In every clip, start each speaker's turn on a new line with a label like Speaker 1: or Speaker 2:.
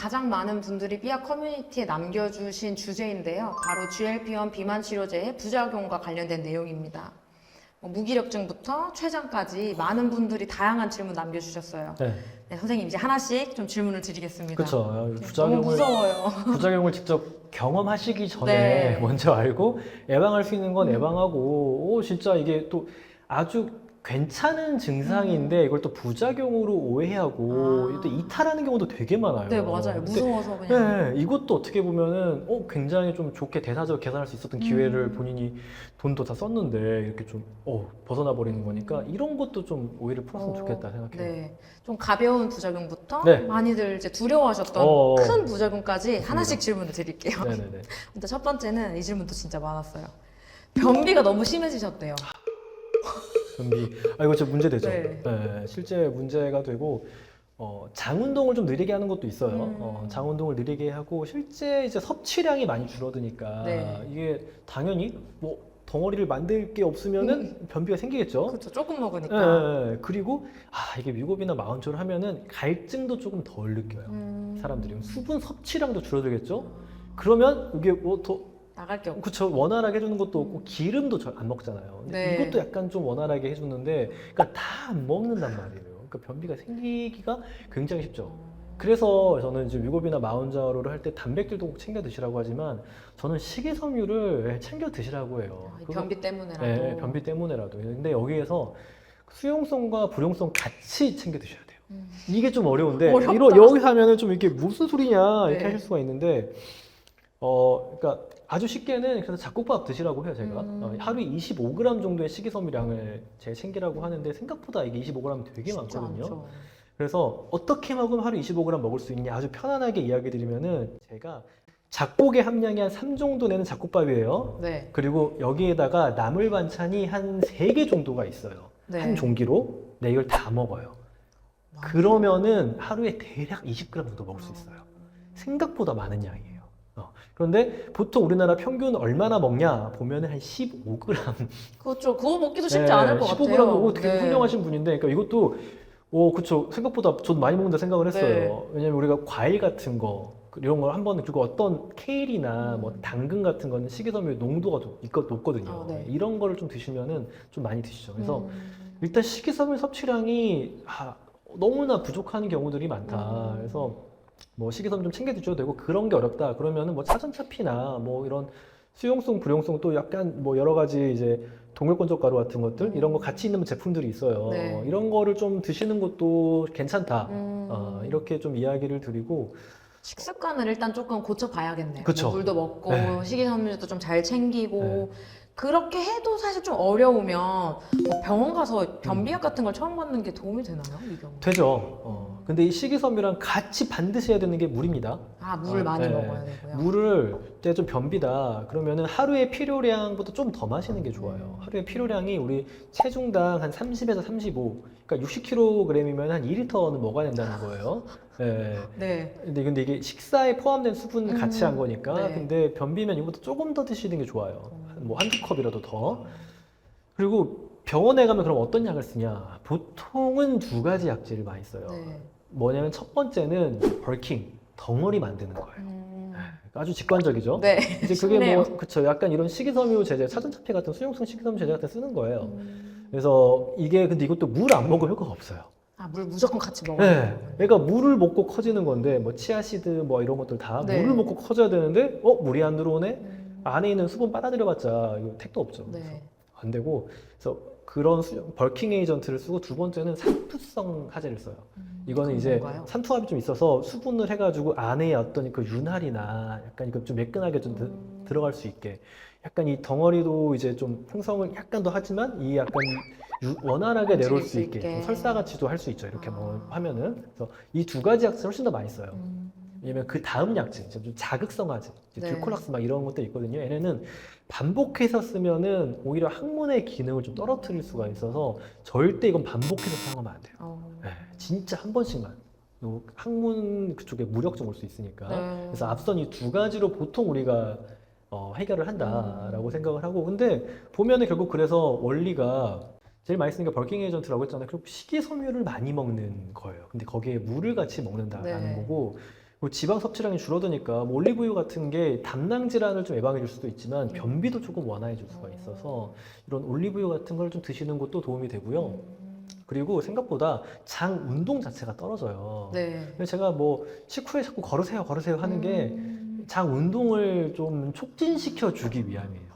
Speaker 1: 가장 많은 분들이 삐아 커뮤니티에 남겨주신 주제인데요. 바로 GLP-1 비만 치료제의 부작용과 관련된 내용입니다. 무기력증부터 췌장까지 많은 분들이 다양한 질문 남겨주셨어요.
Speaker 2: 네.
Speaker 1: 네, 선생님 이제 하나씩 좀 질문을 드리겠습니다.
Speaker 2: 그렇죠.
Speaker 1: 너무
Speaker 2: 부작용을
Speaker 1: 무서워요.
Speaker 2: 부작용을 직접 경험하시기 전에
Speaker 1: 네.
Speaker 2: 먼저 알고 예방할 수 있는 건 예방하고 진짜 이게 또 아주 괜찮은 증상인데 이걸 또 부작용으로 오해하고 또 이탈하는 경우도 되게 많아요.
Speaker 1: 네, 맞아요.
Speaker 2: 근데
Speaker 1: 무서워서 그냥.
Speaker 2: 네, 이것도 어떻게 보면은 굉장히 좀 좋게 대사적으로 계산할 수 있었던 기회를 본인이 돈도 다 썼는데 이렇게 좀 벗어나 버리는 거니까 이런 것도 좀 오해를 풀었으면 좋겠다 생각해요.
Speaker 1: 네. 좀 가벼운 부작용부터
Speaker 2: 네.
Speaker 1: 많이들 이제 두려워하셨던 큰 부작용까지 하나씩 질문을 드릴게요.
Speaker 2: 네네네.
Speaker 1: 일단 첫 번째는 이 질문도 진짜 많았어요. 변비가 너무 심해지셨대요.
Speaker 2: 변비. 이거 진짜 문제되죠.
Speaker 1: 네.
Speaker 2: 네, 실제 문제가 되고 장 운동을 좀 느리게 하는 것도 있어요. 장 운동을 느리게 하고 실제 이제 섭취량이 많이 줄어드니까
Speaker 1: 네.
Speaker 2: 이게 당연히 뭐 덩어리를 만들 게 없으면은 변비가 생기겠죠.
Speaker 1: 그렇죠. 조금 먹으니까.
Speaker 2: 네, 그리고 이게 위고비나 마운트를 하면은 갈증도 조금 덜 느껴요. 사람들이 수분 섭취량도 줄어들겠죠. 그러면 이게 더
Speaker 1: 나갈 게 없고.
Speaker 2: 그쵸, 원활하게 해주는 것도 없고 기름도 잘 안 먹잖아요. 근데
Speaker 1: 네.
Speaker 2: 이것도 약간 좀 원활하게 해주는데 그러니까 다 안 먹는단 말이에요. 그러니까 변비가 생기기가 굉장히 쉽죠. 그래서 저는 이제 위고비나 마운자로를 할 때 단백질도 꼭 챙겨 드시라고 하지만 저는 식이섬유를 챙겨 드시라고 해요.
Speaker 1: 변비 때문에라도.
Speaker 2: 네, 변비 때문에라도. 근데 여기에서 수용성과 불용성 같이 챙겨 드셔야 돼요. 이게 좀 어려운데
Speaker 1: 어렵다.
Speaker 2: 여기서 하면은 좀 이게 무슨 소리냐 이렇게
Speaker 1: 네.
Speaker 2: 하실 수가 있는데 그러니까 아주 쉽게는 그래서 잡곡밥 드시라고 해요, 제가. 하루에 25g 정도의 식이섬유량을 제가 챙기라고 하는데 생각보다 이게 25g이 되게
Speaker 1: 쉽지
Speaker 2: 많거든요.
Speaker 1: 않죠.
Speaker 2: 그래서 어떻게 먹으면 하루 25g 먹을 수 있냐 아주 편안하게 이야기 드리면은 제가 잡곡의 함량이 한 3 정도 되는 잡곡밥이에요.
Speaker 1: 네.
Speaker 2: 그리고 여기에다가 나물 반찬이 한 3개 정도가 있어요.
Speaker 1: 네.
Speaker 2: 한 종기로. 네, 이걸 다 먹어요. 그러면은 하루에 대략 20g 정도 먹을 수 있어요. 생각보다 많은 양이에요. 그런데 보통 우리나라 평균 얼마나 먹냐 보면은 한 15g.
Speaker 1: 그렇죠. 그거 먹기도 쉽지 않을 것
Speaker 2: 15g
Speaker 1: 같아요.
Speaker 2: 먹고 되게
Speaker 1: 네.
Speaker 2: 훌륭하신 분인데, 그러니까 이것도 그쵸. 생각보다 저도 많이 먹는다 생각을 했어요.
Speaker 1: 네.
Speaker 2: 왜냐면 우리가 과일 같은 거 이런 걸 한번 그리고 어떤 케일이나 뭐 당근 같은 거는 식이섬유 농도가 높거든요.
Speaker 1: 네.
Speaker 2: 이런 거를 좀 드시면은 좀 많이 드시죠. 그래서 일단 식이섬유 섭취량이 너무나 부족한 경우들이 많다. 그래서 뭐 식이섬유 좀 챙겨 드셔도 되고 그런 게 어렵다. 그러면은 뭐 차전차피나 뭐 이런 수용성, 불용성 또 약간 뭐 여러 가지 이제 동물건조 가루 같은 것들 이런 거 같이 있는 제품들이 있어요.
Speaker 1: 네.
Speaker 2: 이런 거를 좀 드시는 것도 괜찮다. 이렇게 좀 이야기를 드리고
Speaker 1: 식습관을 일단 조금 고쳐봐야겠네요.
Speaker 2: 그쵸.
Speaker 1: 뭐 물도 먹고
Speaker 2: 네.
Speaker 1: 식이섬유도 좀 잘 챙기고
Speaker 2: 네.
Speaker 1: 그렇게 해도 사실 좀 어려우면 뭐 병원 가서 변비약 같은 걸 처음 받는 게 도움이 되나요? 이 경우?
Speaker 2: 되죠. 근데 이 식이섬유랑 같이 반드시 해야 되는 게 물입니다.
Speaker 1: 물 많이
Speaker 2: 네.
Speaker 1: 먹어야 되고요.
Speaker 2: 물을 이제 좀 변비다 그러면은 하루에 필요량보다 좀 더 마시는 게 좋아요. 하루에 필요량이 우리 체중당 한 30에서 35, 그러니까 60kg이면 한 2리터는 먹어야 된다는 거예요. 네.
Speaker 1: 네.
Speaker 2: 근데 이게 식사에 포함된 수분 같이 한 거니까.
Speaker 1: 네.
Speaker 2: 근데 변비면 이것도 조금 더 드시는 게 좋아요. 뭐 한두 컵이라도 더. 그리고 병원에 가면 그럼 어떤 약을 쓰냐? 보통은 2가지 약제를 많이 써요.
Speaker 1: 네.
Speaker 2: 뭐냐면 첫 번째는 벌킹, 덩어리 만드는 거예요. 아주 직관적이죠.
Speaker 1: 네.
Speaker 2: 이제 그게
Speaker 1: 쉽네요.
Speaker 2: 뭐 그쵸, 약간 이런 식이섬유 제제, 차전차피 같은 수용성 식이섬유 제제 같은 거 쓰는 거예요. 그래서 이게 근데 이것도 물 안 먹으면 효과가 없어요.
Speaker 1: 물 무조건 같이 먹어야
Speaker 2: 네,
Speaker 1: 돼요.
Speaker 2: 그러니까 물을 먹고 커지는 건데 뭐 치아시드 뭐 이런 것들 다
Speaker 1: 네.
Speaker 2: 물을 먹고 커져야 되는데 물이 안 들어오네. 안에 있는 수분 빨아들여봤자 이거 택도 없죠. 그래서
Speaker 1: 네.
Speaker 2: 안 되고 그래서 그런 벌킹 에이전트를 쓰고 두 번째는 산투성 하제를 써요. 이거는
Speaker 1: 그건
Speaker 2: 이제
Speaker 1: 뭔가요?
Speaker 2: 산투압이 좀 있어서 수분을 해가지고 안에 어떤 그 윤활이나 약간 이거 좀 매끈하게 좀 들어갈 수 있게 약간 이 덩어리도 이제 좀 풍성을 약간 더 하지만 이 약간 원활하게 내려올
Speaker 1: 움직일
Speaker 2: 수
Speaker 1: 수
Speaker 2: 있게
Speaker 1: 있게.
Speaker 2: 좀 설사같이도 할 수 있죠. 이렇게 뭐 하면은 그래서 이 2가지 약을 훨씬 더 많이 써요. 왜냐면 그 다음 약제, 좀 자극성 하제,
Speaker 1: 네.
Speaker 2: 듀콜락스 막 이런 것들 있거든요. 얘네는 반복해서 쓰면은 오히려 항문의 기능을 좀 떨어뜨릴 수가 있어서 절대 이건 반복해서 사용하면 안 돼요. 네, 진짜 한 번씩만. 요 항문 그쪽에 무력증 올 수 있으니까.
Speaker 1: 네.
Speaker 2: 그래서 앞선 이 2가지로 보통 우리가 해결을 한다라고 생각을 하고, 근데 보면은 결국 그래서 원리가 제일 많이 쓰는 게 벌킹 에이전트라고 했잖아요. 결국 식이섬유를 많이 먹는 거예요. 근데 거기에 물을 같이 먹는다라는
Speaker 1: 네.
Speaker 2: 거고, 그리고 지방 섭취량이 줄어드니까 뭐 올리브유 같은 게 담낭 질환을 좀 예방해 줄 수도 있지만 변비도 조금 완화해 줄 수가 있어서 이런 올리브유 같은 걸 좀 드시는 것도 도움이 되고요. 그리고 생각보다 장 운동 자체가 떨어져요.
Speaker 1: 네.
Speaker 2: 그래서 제가 뭐 식후에 자꾸 걸으세요 하는 게 장 운동을 좀 촉진시켜 주기 위함이에요.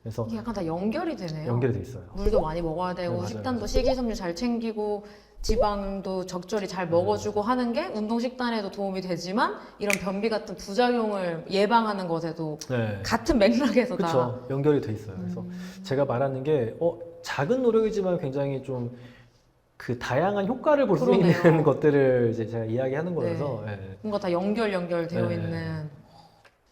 Speaker 2: 그래서
Speaker 1: 이게 약간 다 연결이 되네요.
Speaker 2: 연결이 돼 있어요.
Speaker 1: 물도 많이 먹어야 되고
Speaker 2: 네, 맞아요,
Speaker 1: 식단도
Speaker 2: 맞아요.
Speaker 1: 식이섬유 잘 챙기고 지방도 적절히 잘 먹어주고 하는 게 운동 식단에도 도움이 되지만 이런 변비 같은 부작용을 예방하는 것에도
Speaker 2: 네.
Speaker 1: 같은 맥락에서 다
Speaker 2: 그렇죠. 연결이 돼 있어요. 그래서 제가 말하는 게 작은 노력이지만 굉장히 좀 그 다양한 효과를 볼 수
Speaker 1: 그러네요.
Speaker 2: 있는 것들을 이제 제가 이야기하는 거라서 예.
Speaker 1: 뭔가 다 연결되어
Speaker 2: 네.
Speaker 1: 있는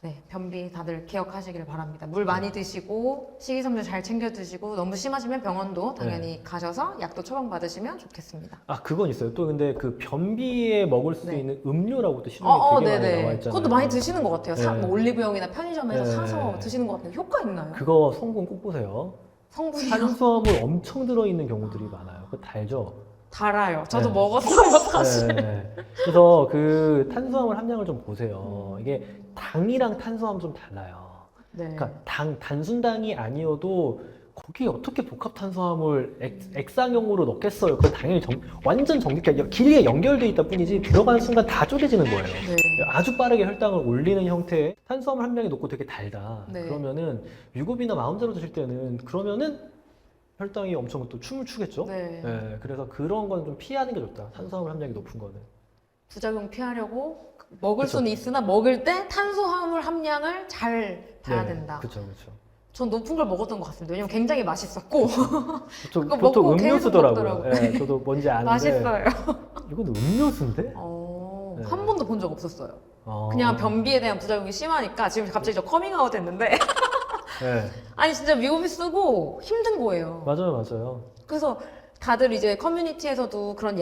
Speaker 1: 네, 변비 다들 기억하시길 바랍니다. 물 많이 드시고 식이섬유 잘 챙겨 드시고 너무 심하시면 병원도 당연히 가셔서 약도 처방받으시면 좋겠습니다.
Speaker 2: 아 그건 있어요. 또 근데 그 변비에 먹을 수
Speaker 1: 네.
Speaker 2: 있는 음료라고 실험이 되게 많이 나와 있잖아요.
Speaker 1: 그것도 많이 드시는 것 같아요.
Speaker 2: 네.
Speaker 1: 뭐 올리브영이나 편의점에서
Speaker 2: 네.
Speaker 1: 사서 드시는 것 같은데 효과 있나요?
Speaker 2: 그거 성분 꼭 보세요.
Speaker 1: 성분이요?
Speaker 2: 탄수화물 엄청 들어있는 경우들이 많아요. 그거 달죠?
Speaker 1: 달아요. 저도
Speaker 2: 네.
Speaker 1: 먹었어요, 사실.
Speaker 2: 네. 그래서 그 탄수화물 함량을 좀 보세요. 이게 당이랑 탄수화물 좀 달라요.
Speaker 1: 네.
Speaker 2: 그러니까 단순당이 아니어도 거기에 어떻게 복합 탄수화물 액상형으로 넣겠어요? 그건 당연히 완전 그러니까 길게 연결돼 있다 뿐이지 들어가는 순간 다 쪼개지는 거예요.
Speaker 1: 네.
Speaker 2: 아주 빠르게 혈당을 올리는 형태의 탄수화물 함량이 높고 되게 달다.
Speaker 1: 네.
Speaker 2: 그러면은 유급이나 마음대로 드실 때는 그러면은 혈당이 엄청 또 춤을 추겠죠?
Speaker 1: 네.
Speaker 2: 네, 그래서 그런 건 좀 피하는 게 좋다. 탄수화물 함량이 높은 거는.
Speaker 1: 부작용 피하려고 먹을
Speaker 2: 그쵸.
Speaker 1: 수는 있으나 먹을 때 탄수화물 함량을 잘 봐야 된다.
Speaker 2: 그렇죠, 그렇죠.
Speaker 1: 전 높은 걸 먹었던 것 같습니다. 왜냐면 굉장히 맛있었고 그거
Speaker 2: 보통
Speaker 1: 먹고 계속
Speaker 2: 음료수더라고요.
Speaker 1: 먹더라고요.
Speaker 2: 네, 저도 뭔지 아는데
Speaker 1: 맛있어요.
Speaker 2: 이건 음료수인데? 네.
Speaker 1: 한 번도 본 적 없었어요.
Speaker 2: 어.
Speaker 1: 그냥 변비에 대한 부작용이 심하니까 지금 갑자기 저 커밍아웃 했는데
Speaker 2: 네,
Speaker 1: 아니 진짜 미국이 쓰고 힘든 거예요.
Speaker 2: 맞아요.
Speaker 1: 그래서 다들 이제 커뮤니티에서도 그런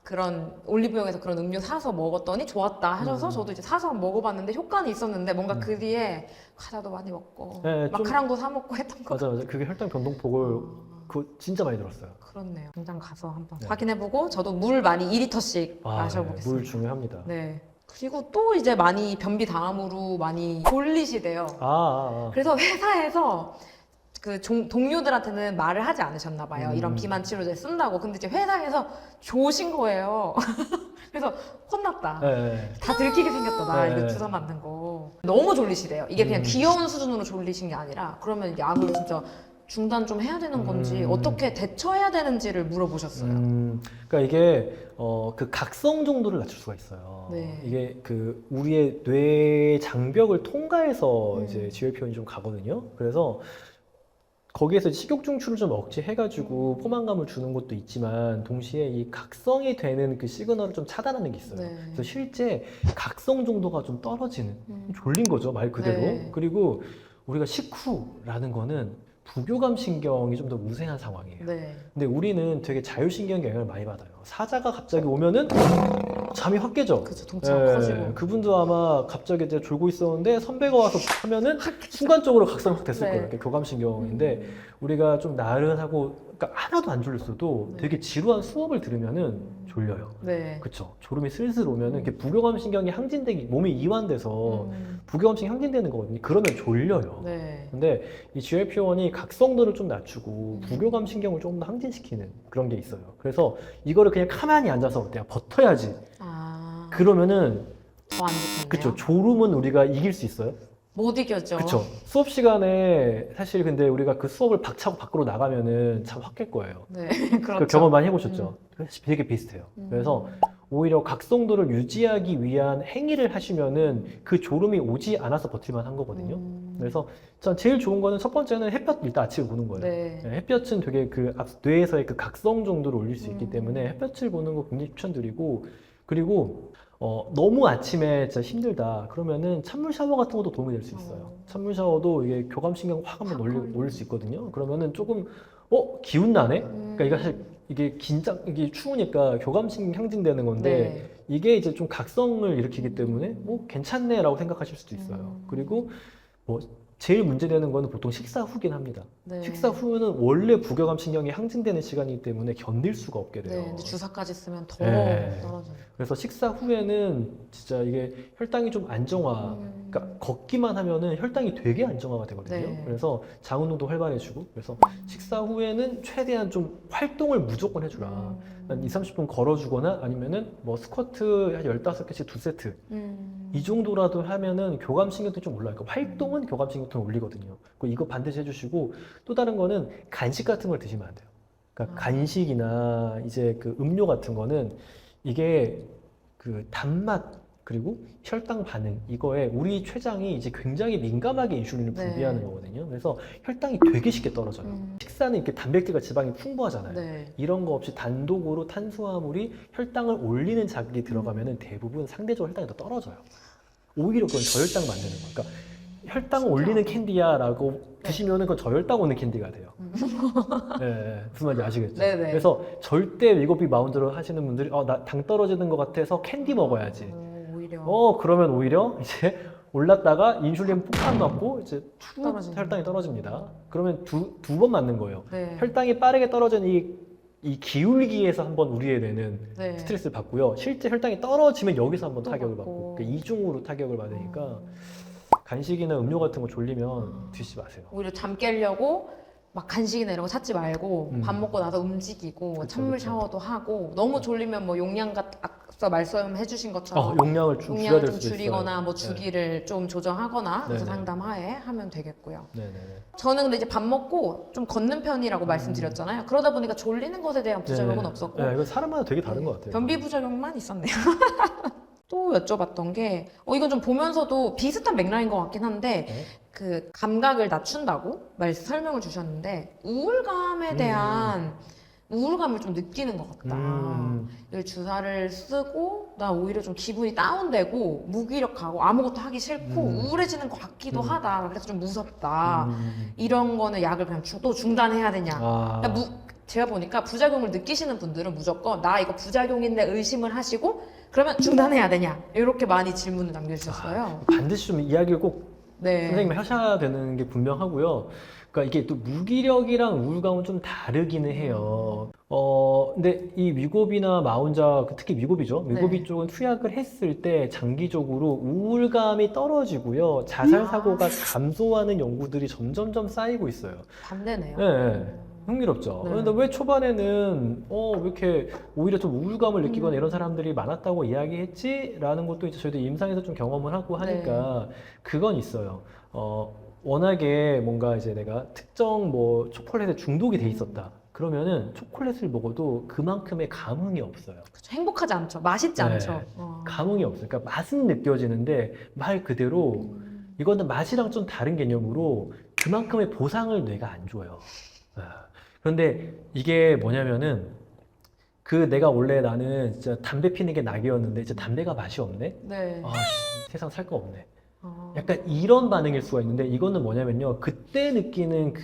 Speaker 1: 그런 올리브영에서 그런 음료 사서 먹었더니 좋았다 하셔서 저도 이제 사서 먹어봤는데 효과는 있었는데 뭔가 그 뒤에 과자도 많이 먹고
Speaker 2: 네, 좀-
Speaker 1: 마카롱도 사 먹고 했던 거
Speaker 2: 맞아요. 그게 혈당 변동폭을 그거 진짜 많이 들었어요.
Speaker 1: 그렇네요. 당장 가서 한번
Speaker 2: 네.
Speaker 1: 확인해보고 저도 물 많이 2리터씩 마셔보겠습니다.
Speaker 2: 물 중요합니다.
Speaker 1: 네. 그리고 또 이제 많이 변비 다음으로 많이 졸리시대요. 그래서 회사에서 그 동료들한테는 말을 하지 않으셨나 봐요. 이런 비만 치료제 쓴다고. 근데 이제 회사에서 조신 거예요. 그래서 혼났다.
Speaker 2: 네.
Speaker 1: 다 들키게 생겼다. 나
Speaker 2: 네.
Speaker 1: 이거 주사 맞는 거. 너무 졸리시대요. 이게 그냥
Speaker 2: 음.
Speaker 1: 귀여운 수준으로 졸리신 게 아니라 그러면 약을 진짜 중단 좀 해야 되는 건지 어떻게 대처해야 되는지를 물어보셨어요.
Speaker 2: 그러니까 이게 그 각성 정도를 낮출 수가 있어요.
Speaker 1: 네.
Speaker 2: 이게 그 우리의 뇌 장벽을 통과해서 이제 GLP-1이 좀 가거든요. 그래서 거기에서 식욕 중추를 좀 억제해가지고 포만감을 주는 것도 있지만 동시에 이 각성이 되는 그 시그널을 좀 차단하는 게 있어요.
Speaker 1: 네.
Speaker 2: 그래서 실제 각성 정도가 좀 떨어지는 졸린 거죠, 말 그대로.
Speaker 1: 네.
Speaker 2: 그리고 우리가 식후라는 거는 부교감 신경이 좀 더 우세한 상황이에요.
Speaker 1: 네.
Speaker 2: 근데 우리는 되게 자율신경 영향을 많이 받아요. 사자가 갑자기 오면은 잠이 확 깨죠.
Speaker 1: 그쵸, 동치가 커지고.
Speaker 2: 그분도 아마 갑자기 이제 졸고 있었는데 선배가 와서 하면은 순간적으로 각성이 확 됐을
Speaker 1: 네.
Speaker 2: 거예요. 그게 교감신경인데 우리가 좀 나른하고 그러니까 하나도 안 졸렸어도 되게 지루한 수업을 들으면은 졸려요.
Speaker 1: 네.
Speaker 2: 그쵸. 졸음이 슬슬 오면은 이렇게 부교감신경이 항진되기 몸이 이완돼서 부교감신경이 항진되는 거거든요. 그러면 졸려요.
Speaker 1: 네.
Speaker 2: 근데 이 GLP-1이 각성도를 좀 낮추고 부교감 신경을 조금 더 항진시키는 그런 게 있어요. 그래서 이거를 그냥 가만히 앉아서 내가 버텨야지. 그러면은
Speaker 1: 더 안 좋겠네요.
Speaker 2: 그쵸. 졸음은 우리가 이길 수 있어요.
Speaker 1: 못 이겼죠.
Speaker 2: 그쵸. 수업 시간에 사실 근데 우리가 그 수업을 박차고 밖으로 나가면은 잠 확 깰 거예요.
Speaker 1: 네.
Speaker 2: 그
Speaker 1: 그렇죠.
Speaker 2: 경험 많이 해보셨죠? 되게 비슷해요. 그래서 오히려 각성도를 유지하기 위한 행위를 하시면은 그 졸음이 오지 않아서 버틸만 한 거거든요. 그래서 전 제일 좋은 거는 첫 번째는 햇볕 일단 아침에 보는 거예요.
Speaker 1: 네.
Speaker 2: 네, 햇볕은 되게 그 뇌에서의 그 각성 정도를 올릴 수 있기 때문에 햇볕을 보는 거 굉장히 추천드리고 그리고 너무 아침에 진짜 힘들다 그러면은 찬물 샤워 같은 것도 도움이 될 수 있어요. 찬물 샤워도 이게 교감신경 확 한번 올릴 수 있거든요. 그러면은 조금 기운 나네? 그러니까 이게 사실 이게 추우니까 교감신경 향진되는 건데
Speaker 1: 네.
Speaker 2: 이게 이제 좀 각성을 일으키기 때문에 괜찮네라고 생각하실 수도 있어요. 그리고 제일 문제되는 거는 보통 식사 후긴 합니다.
Speaker 1: 네.
Speaker 2: 식사 후는 원래 부교감 신경이 항진되는 시간이기 때문에 견딜 수가 없게 돼요.
Speaker 1: 네, 근데 주사까지 쓰면 더
Speaker 2: 네.
Speaker 1: 떨어져요.
Speaker 2: 그래서 식사 후에는 진짜 이게 혈당이 좀 안정화, 그러니까 걷기만 하면은 혈당이 되게 안정화가 되거든요.
Speaker 1: 네.
Speaker 2: 그래서 장 운동도 활발해지고, 그래서 식사 후에는 최대한 좀 활동을 무조건 해주라. 한 2, 30분 걸어주거나 아니면은 뭐 스쿼트 한 15개씩 2세트. 이 정도라도 하면은 교감신경도 좀 올라요. 그러니까 활동은 교감신경도 올리거든요. 그리고 이거 반드시 해주시고, 또 다른 거는 간식 같은 걸 드시면 안 돼요. 그러니까 간식이나 이제 그 음료 같은 거는 이게 그 단맛 그리고 혈당 반응 이거에 우리 췌장이 이제 굉장히 민감하게 인슐린을
Speaker 1: 네.
Speaker 2: 분비하는 거거든요. 그래서 혈당이 되게 쉽게 떨어져요. 식사는 이렇게 단백질과 지방이 풍부하잖아요.
Speaker 1: 네.
Speaker 2: 이런 거 없이 단독으로 탄수화물이 혈당을 올리는 자극이 들어가면은 대부분 상대적으로 혈당이 더 떨어져요. 오히려 그건 저혈당 만드는 거예요. 그러니까 혈당 올리는 캔디야라고 드시면은 그건 저혈당 오는 캔디가 돼요. 네, 무슨 말인지 아시겠죠?
Speaker 1: 네네.
Speaker 2: 그래서 절대 위고비 마운드로 하시는 분들이 나 당 떨어지는 것 같아서 캔디 먹어야지.
Speaker 1: 오히려
Speaker 2: 그러면 오히려 이제 올랐다가 인슐린 폭탄 맞고 이제 툭
Speaker 1: 떨어지는
Speaker 2: 혈당이 떨어집니다. 그러면 두 번 맞는 거예요.
Speaker 1: 네.
Speaker 2: 혈당이 빠르게 떨어지는 이 기울기에서 한번 우리의 뇌는
Speaker 1: 네.
Speaker 2: 스트레스를 받고요. 실제 혈당이 떨어지면 여기서 한번
Speaker 1: 또
Speaker 2: 타격을
Speaker 1: 받고.
Speaker 2: 받고 그러니까 이중으로 타격을 받으니까 간식이나 음료 같은 거 졸리면 드시지 마세요.
Speaker 1: 오히려 잠 깨려고 막 간식이나 이런 거 찾지 말고 밥 먹고 나서 움직이고
Speaker 2: 그쵸,
Speaker 1: 찬물
Speaker 2: 그쵸.
Speaker 1: 샤워도 하고 너무 졸리면 뭐 용량 앞서 말씀해 주신 것처럼
Speaker 2: 용량을 좀 줄여야
Speaker 1: 용량을
Speaker 2: 될
Speaker 1: 좀
Speaker 2: 수도
Speaker 1: 줄이거나
Speaker 2: 있어요.
Speaker 1: 뭐 주기를 좀 조정하거나 그래서
Speaker 2: 네네.
Speaker 1: 상담하에 하면 되겠고요.
Speaker 2: 네네.
Speaker 1: 저는 근데 이제 밥 먹고 좀 걷는 편이라고 말씀드렸잖아요. 그러다 보니까 졸리는 것에 대한 부작용은
Speaker 2: 네네.
Speaker 1: 없었고
Speaker 2: 네, 이거 사람마다 되게 다른
Speaker 1: 네,
Speaker 2: 것 같아요.
Speaker 1: 변비 부작용만 있었네요. 또 여쭤봤던 게 이건 좀 보면서도 비슷한 맥락인 것 같긴 한데
Speaker 2: 네.
Speaker 1: 그 감각을 낮춘다고 설명을 주셨는데 우울감에 대한 우울감을 좀 느끼는 것 같다. 이 주사를 쓰고 나 오히려 좀 기분이 다운되고 무기력하고 아무것도 하기 싫고 우울해지는 것 같기도 하다. 그래서 좀 무섭다. 이런 거는 약을 그냥 또 중단해야 되냐. 그러니까 제가 보니까 부작용을 느끼시는 분들은 무조건 나 이거 부작용인데 의심을 하시고 그러면 중단해야 되냐 이렇게 많이 질문을 남겨주셨어요.
Speaker 2: 반드시 좀 이야기를 꼭
Speaker 1: 네.
Speaker 2: 선생님이 하셔야 되는 게 분명하고요. 그러니까 이게 또 무기력이랑 우울감은 좀 다르기는 해요. 근데 이 위고비나 마운자, 특히 위고비죠. 위고비
Speaker 1: 네.
Speaker 2: 쪽은 투약을 했을 때 장기적으로 우울감이 떨어지고요. 자살 사고가 감소하는 연구들이 점점점 쌓이고 있어요.
Speaker 1: 반대네요.
Speaker 2: 네. 흥미롭죠.
Speaker 1: 네.
Speaker 2: 그런데 왜 초반에는 왜 이렇게 오히려 좀 우울감을 느끼거나 이런 사람들이 많았다고 이야기했지라는 것도 이제 저희도 임상에서 좀 경험을 하고 하니까 그건 있어요. 워낙에 뭔가 이제 내가 특정 뭐 초콜릿에 중독이 돼 있었다. 그러면은 초콜릿을 먹어도 그만큼의 감흥이 없어요.
Speaker 1: 그쵸, 행복하지 않죠. 맛있지
Speaker 2: 네.
Speaker 1: 않죠.
Speaker 2: 감흥이 없어요. 그러니까 맛은 느껴지는데 말 그대로 이거는 맛이랑 좀 다른 개념으로 그만큼의 보상을 뇌가 안 줘요. 그런데 이게 뭐냐면은 내가 원래 나는 진짜 담배 피는 게 낙이었는데 이제 담배가 맛이 없네?
Speaker 1: 네.
Speaker 2: 세상 살 거 없네. 약간 이런 반응일 수가 있는데 이거는 뭐냐면요. 그때 느끼는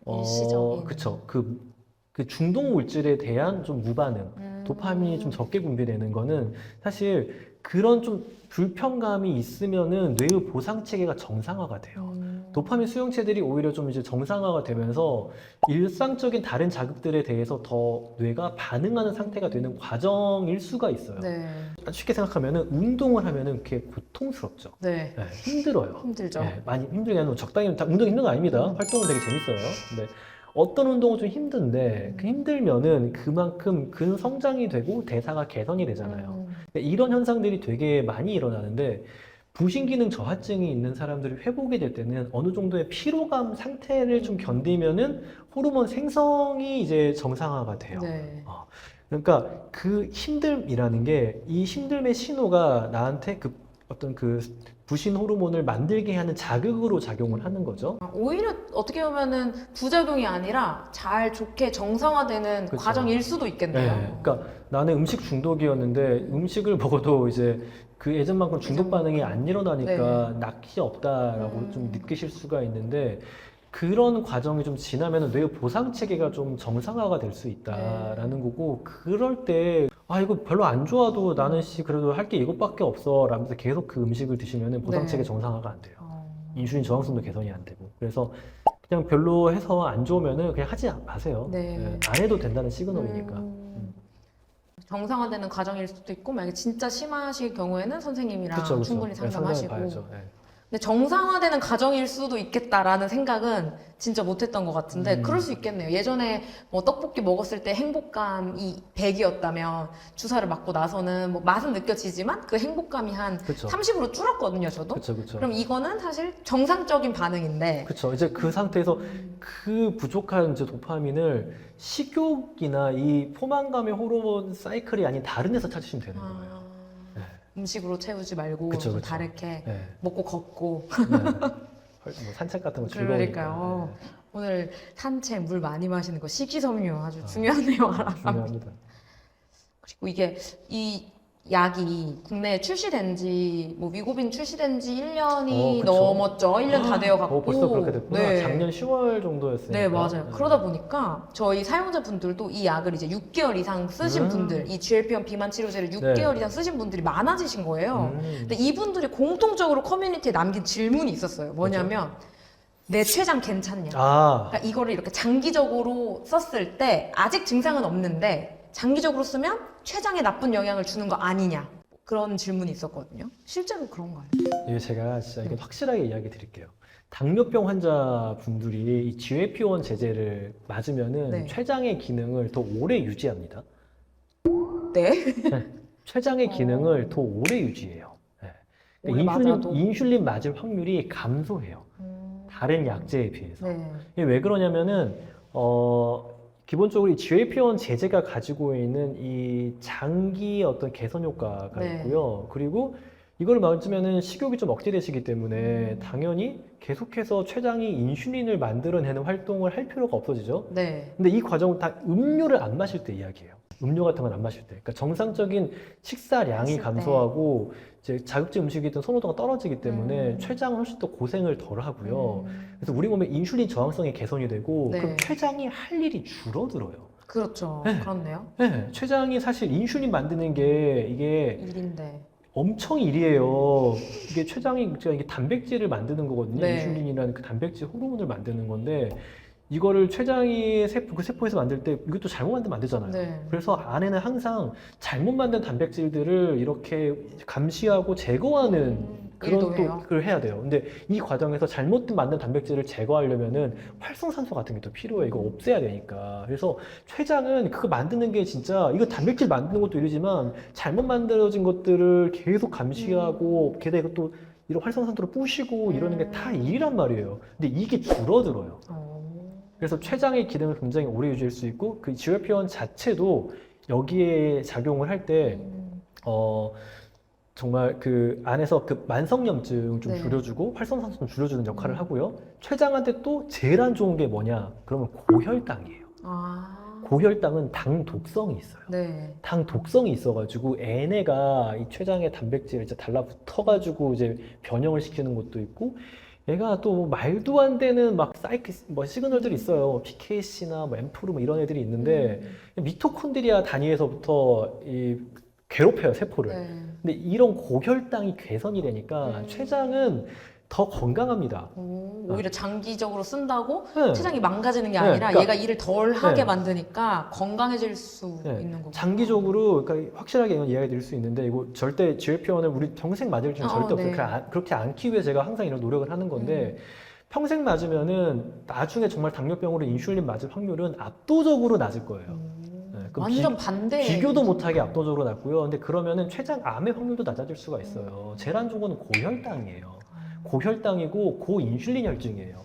Speaker 1: 일시적인.
Speaker 2: 그쵸. 그 중독 물질에 대한 좀 무반응, 도파민이 좀 적게 분비되는 거는 사실 그런 좀 불편감이 있으면은 뇌의 보상 체계가 정상화가 돼요. 도파민 수용체들이 오히려 좀 이제 정상화가 되면서 일상적인 다른 자극들에 대해서 더 뇌가 반응하는 상태가 되는 과정일 수가 있어요.
Speaker 1: 네.
Speaker 2: 쉽게 생각하면은 운동을 하면은 그게 고통스럽죠.
Speaker 1: 네.
Speaker 2: 네, 힘들어요.
Speaker 1: 힘들죠.
Speaker 2: 네, 많이 힘들게 하는 적당히 운동 힘든 거 아닙니다. 활동은 되게 재밌어요. 근데 어떤 운동은 좀 힘든데 그 힘들면은 그만큼 근 성장이 되고 대사가 개선이 되잖아요. 이런 현상들이 되게 많이 일어나는데 부신기능 저하증이 있는 사람들이 회복이 될 때는 어느 정도의 피로감 상태를 좀 견디면은 호르몬 생성이 이제 정상화가 돼요.
Speaker 1: 네.
Speaker 2: 그러니까 그 힘듦이라는 게 이 힘듦의 신호가 나한테 어떤 부신 호르몬을 만들게 하는 자극으로 작용을 하는 거죠.
Speaker 1: 오히려 어떻게 보면은 부작용이 아니라 잘 좋게 정상화되는
Speaker 2: 그쵸.
Speaker 1: 과정일 수도 있겠네요.
Speaker 2: 네, 그러니까 나는 음식 중독이었는데 음식을 먹어도 이제 그 예전만큼 중독 반응이 안 일어나니까 낯이 없다라고 좀 느끼실 수가 있는데 그런 과정이 좀 지나면 뇌의 보상 체계가 좀 정상화가 될 수 있다라는 거고 그럴 때 이거 별로 안 좋아도 나는 그래도 할 게 이것밖에 없어 라면서 계속 그 음식을 드시면 보상 체계 정상화가 안 돼요. 인슐린 저항성도 개선이 안 되고. 그래서 그냥 별로 해서 안 좋으면은 그냥 하지 마세요.
Speaker 1: 네.
Speaker 2: 안 해도 된다는 시그널이니까.
Speaker 1: 정상화되는 과정일 수도 있고 만약에 진짜 심하실 경우에는 선생님이랑
Speaker 2: 그쵸, 그쵸.
Speaker 1: 충분히
Speaker 2: 네,
Speaker 1: 상담하시고
Speaker 2: 상담을 봐야죠. 네.
Speaker 1: 근데 정상화되는 과정일 수도 있겠다라는 생각은 진짜 못했던 것 같은데 그럴 수 있겠네요. 예전에 뭐 떡볶이 먹었을 때 행복감이 100이었다면 주사를 맞고 나서는 뭐 맛은 느껴지지만 그 행복감이 한
Speaker 2: 그쵸.
Speaker 1: 30으로 줄었거든요, 저도.
Speaker 2: 그쵸, 그쵸.
Speaker 1: 그럼 이거는 사실 정상적인 반응인데
Speaker 2: 그쵸. 이제 그 상태에서 그 부족한 이제 도파민을 식욕이나 이 포만감의 호르몬 사이클이 아닌 다른 데서 찾으시면 되는 거예요. 네.
Speaker 1: 음식으로 채우지 말고
Speaker 2: 그쵸,
Speaker 1: 좀
Speaker 2: 그쵸.
Speaker 1: 다르게
Speaker 2: 네.
Speaker 1: 먹고 걷고
Speaker 2: 네. 뭐 산책 같은 거 즐거우니까.
Speaker 1: 그러니까요.
Speaker 2: 네.
Speaker 1: 오늘 산책, 물 많이 마시는 거, 식이섬유 아주 중요하네요. 알아가면.
Speaker 2: 중요합니다.
Speaker 1: 그리고 이게 이 약이 국내에 출시된 지, 뭐 미국인 출시된 지 1년이
Speaker 2: 그쵸.
Speaker 1: 넘었죠. 1년 다 되어 갖고.
Speaker 2: 벌써 그렇게 됐구나.
Speaker 1: 네.
Speaker 2: 작년 10월 정도였으니까.
Speaker 1: 네, 맞아요. 그러다 보니까 저희 사용자분들도 이 약을 이제 6개월 이상 쓰신 분들, 이 GLP-1 비만 치료제를 6개월 이상 쓰신 분들이 많아지신 거예요. 근데 이분들이 공통적으로 커뮤니티에 남긴 질문이 있었어요. 뭐냐면, 내 췌장 괜찮냐? 그러니까 이거를 이렇게 장기적으로 썼을 때 아직 증상은 없는데 장기적으로 쓰면 췌장에 나쁜 영향을 주는 거 아니냐? 그런 질문이 있었거든요. 실제로 그런가요?
Speaker 2: 이게 제가 진짜 이게 확실하게 이야기 드릴게요. 당뇨병 환자분들이 이 GLP-1 제제를 맞으면은
Speaker 1: 네.
Speaker 2: 췌장의 기능을 더 오래 유지합니다.
Speaker 1: 네.
Speaker 2: 췌장의 기능을 더 오래 유지해요. 네.
Speaker 1: 오래
Speaker 2: 그러니까
Speaker 1: 맞아도?
Speaker 2: 인슐린 맞을 확률이 감소해요. 다른 약제에 비해서.
Speaker 1: 네.
Speaker 2: 이게 왜 그러냐면은 기본적으로 이 GLP-1 제제가 가지고 있는 이 장기 어떤 개선 효과가
Speaker 1: 네.
Speaker 2: 있고요. 그리고 이걸 맞으면은 식욕이 좀 억제되시기 때문에 당연히 계속해서 췌장이 인슐린을 만들어내는 활동을 할 필요가 없어지죠.
Speaker 1: 네.
Speaker 2: 근데 이 과정은 다 음료를 안 마실 때 이야기예요. 음료 같은 건 안 마실 때. 그러니까 정상적인 식사량이
Speaker 1: 했을 때.
Speaker 2: 감소하고 이제 자극적 음식이든 선호도가 떨어지기 때문에 췌장은 훨씬 더 고생을 덜 하고요. 그래서 우리 몸의 인슐린 저항성이 개선이 되고
Speaker 1: 네.
Speaker 2: 그럼 췌장이 할 일이 줄어들어요.
Speaker 1: 그렇죠.
Speaker 2: 네.
Speaker 1: 그렇네요.
Speaker 2: 네, 췌장이 사실 인슐린 만드는 게 이게
Speaker 1: 일인데.
Speaker 2: 엄청 일이에요. 이게 췌장이 제가 이게 단백질을 만드는 거거든요.
Speaker 1: 네.
Speaker 2: 인슐린이라는 그 단백질 호르몬을 만드는 건데 이거를 췌장이 그 세포에서 만들 때 이것도 잘못 만들면 안 되잖아요.
Speaker 1: 네.
Speaker 2: 그래서 안에는 항상 잘못 만든 단백질들을 이렇게 감시하고 제거하는 그런
Speaker 1: 일도
Speaker 2: 또
Speaker 1: 해요.
Speaker 2: 그걸 해야 돼요. 근데 이 과정에서 잘못 만든 단백질을 제거하려면은 활성산소 같은 게 또 필요해. 이거 없애야 되니까. 그래서 췌장은 그거 만드는 게 진짜 이거 단백질 만드는 것도 일이지만 잘못 만들어진 것들을 계속 감시하고 게다가 이것도 이런 활성산소를 뿌시고 이러는 게 다 일이란 말이에요. 근데 이게 줄어들어요. 그래서 췌장의 기능을 굉장히 오래 유지할 수 있고 그 GLP-1 자체도 여기에 작용을 할 때 정말 그 안에서 그 만성염증 좀
Speaker 1: 네.
Speaker 2: 줄여주고 활성산소 좀 줄여주는 역할을 하고요. 췌장한테 또 제일 안 좋은 게 뭐냐? 그러면 고혈당이에요. 고혈당은 당 독성이 있어요.
Speaker 1: 네.
Speaker 2: 당 독성이 있어가지고 얘네가 이 췌장의 단백질을 이제 달라붙어가지고 이제 변형을 시키는 것도 있고 얘가 또 말도 안 되는 막 뭐 시그널들이 있어요. PKC나 뭐 엠프로 뭐 이런 애들이 있는데 미토콘드리아 단위에서부터 이 괴롭혀요 세포를.
Speaker 1: 네.
Speaker 2: 근데 이런 고혈당이 개선이 되니까 췌장은 더 건강합니다.
Speaker 1: 오히려 장기적으로 쓴다고
Speaker 2: 네.
Speaker 1: 췌장이 망가지는 게
Speaker 2: 네,
Speaker 1: 아니라
Speaker 2: 그러니까-
Speaker 1: 얘가 일을 덜 하게
Speaker 2: 네.
Speaker 1: 만드니까 건강해질 수
Speaker 2: 네,
Speaker 1: 있는 거고.
Speaker 2: 장기적으로 그러니까 확실하게 이건 이야기 드릴 수 있는데 이거 절대 GLP-1을 우리 평생 맞을 줄은 절대
Speaker 1: 네.
Speaker 2: 없어요. 그렇게 않기 위해 제가 항상 이런 노력을 하는 건데 평생 맞으면은 나중에 정말 당뇨병으로 인슐린 맞을 확률은 압도적으로 낮을 거예요. 네, 그럼
Speaker 1: 완전 반대.
Speaker 2: 비교도 못하게 압도적으로 낮고요. 근데 그러면은 췌장암의 확률도 낮아질 수가 있어요. 제일 안 좋은 건 고혈당이에요. 고혈당이고 고인슐린 혈증이에요.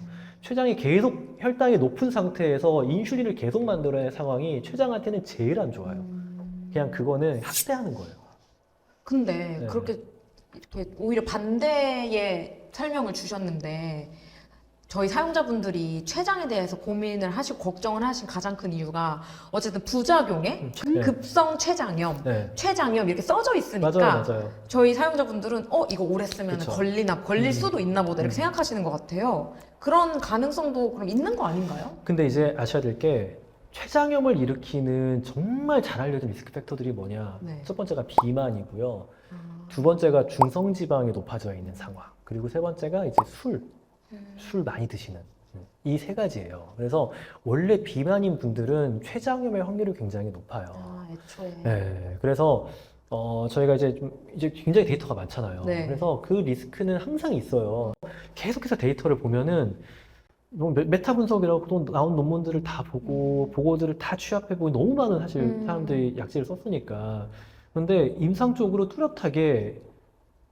Speaker 2: 췌장이 계속 혈당이 높은 상태에서 인슐린을 계속 만들어낸 상황이 췌장한테는 제일 안 좋아요. 그냥 그거는 학대하는 거예요.
Speaker 1: 근데
Speaker 2: 네.
Speaker 1: 그렇게 이렇게 오히려 반대의 설명을 주셨는데 저희 사용자분들이 췌장에 대해서 고민을 하시고 걱정을 하신 가장 큰 이유가 어쨌든 부작용에
Speaker 2: 네.
Speaker 1: 급성 췌장염,
Speaker 2: 네.
Speaker 1: 췌장염 이렇게 써져 있으니까
Speaker 2: 맞아요.
Speaker 1: 저희 사용자분들은 이거 오래 쓰면
Speaker 2: 그쵸.
Speaker 1: 걸릴 수도 있나 보다 이렇게 생각하시는 것 같아요. 그런 가능성도 그럼 있는 거 아닌가요?
Speaker 2: 근데 이제 아셔야 될 게 췌장염을 일으키는 정말 잘 알려진 리스크 팩터들이 뭐냐.
Speaker 1: 네.
Speaker 2: 첫 번째가 비만이고요. 두 번째가 중성지방이 높아져 있는 상황. 그리고 세 번째가 이제 술. 술 많이 드시는 이 세 가지예요. 그래서 원래 비만인 분들은 췌장염의 확률이 굉장히 높아요.
Speaker 1: 아, 애초에.
Speaker 2: 네, 그래서 저희가 이제 굉장히 데이터가 많잖아요.
Speaker 1: 네.
Speaker 2: 그래서 그 리스크는 항상 있어요. 계속해서 데이터를 보면은 뭐 메타 분석이라고 또 나온 논문들을 다 보고 보고들을 다 취합해보고 너무 많은 사실 사람들이 약제를 썼으니까. 그런데 임상적으로 뚜렷하게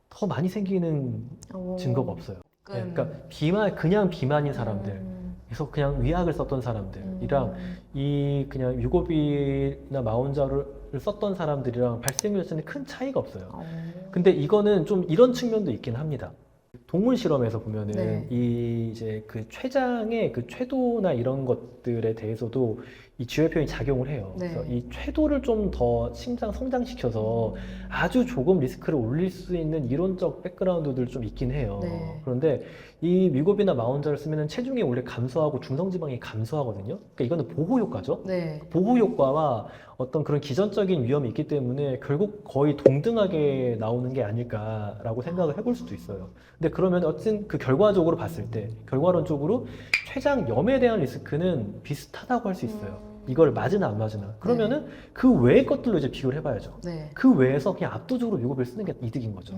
Speaker 2: 더 많이 생기는
Speaker 1: 오.
Speaker 2: 증거가 없어요. 네,
Speaker 1: 끈.
Speaker 2: 그러니까 그냥 비만인 사람들, 그래서 그냥 위약을 썼던 사람들이랑 이 그냥 뮤고비나 마운자를 썼던 사람들이랑 발생률 자체는 큰 차이가 없어요. 근데 이거는 좀 이런 측면도 있긴 합니다. 동물 실험에서 보면은
Speaker 1: 네.
Speaker 2: 이 이제 그 췌장의 그 쇄도나 이런 것들에 대해서도 이 GLP-1이 작용을 해요.
Speaker 1: 네.
Speaker 2: 그래서 이 쇄도를 좀 더 성장시켜서 아주 조금 리스크를 올릴 수 있는 이론적 백그라운드들 좀 있긴 해요.
Speaker 1: 네.
Speaker 2: 그런데 이 미곱이나 마운자를 쓰면 체중이 원래 감소하고 중성지방이 감소하거든요. 그러니까 이거는 보호 효과죠.
Speaker 1: 네.
Speaker 2: 보호 효과와 어떤 그런 기전적인 위험이 있기 때문에 결국 거의 동등하게 나오는 게 아닐까라고 생각을 해볼 수도 있어요. 근데 그러면 어쨌든 그 결과적으로 봤을 때, 결과론적으로 췌장염에 대한 리스크는 비슷하다고 할 수 있어요. 이걸 맞으나 안 맞으나. 그러면은 그 외의 것들로 이제 비교를 해봐야죠.
Speaker 1: 네.
Speaker 2: 그 외에서 그냥 압도적으로 미국을 쓰는 게 이득인 거죠.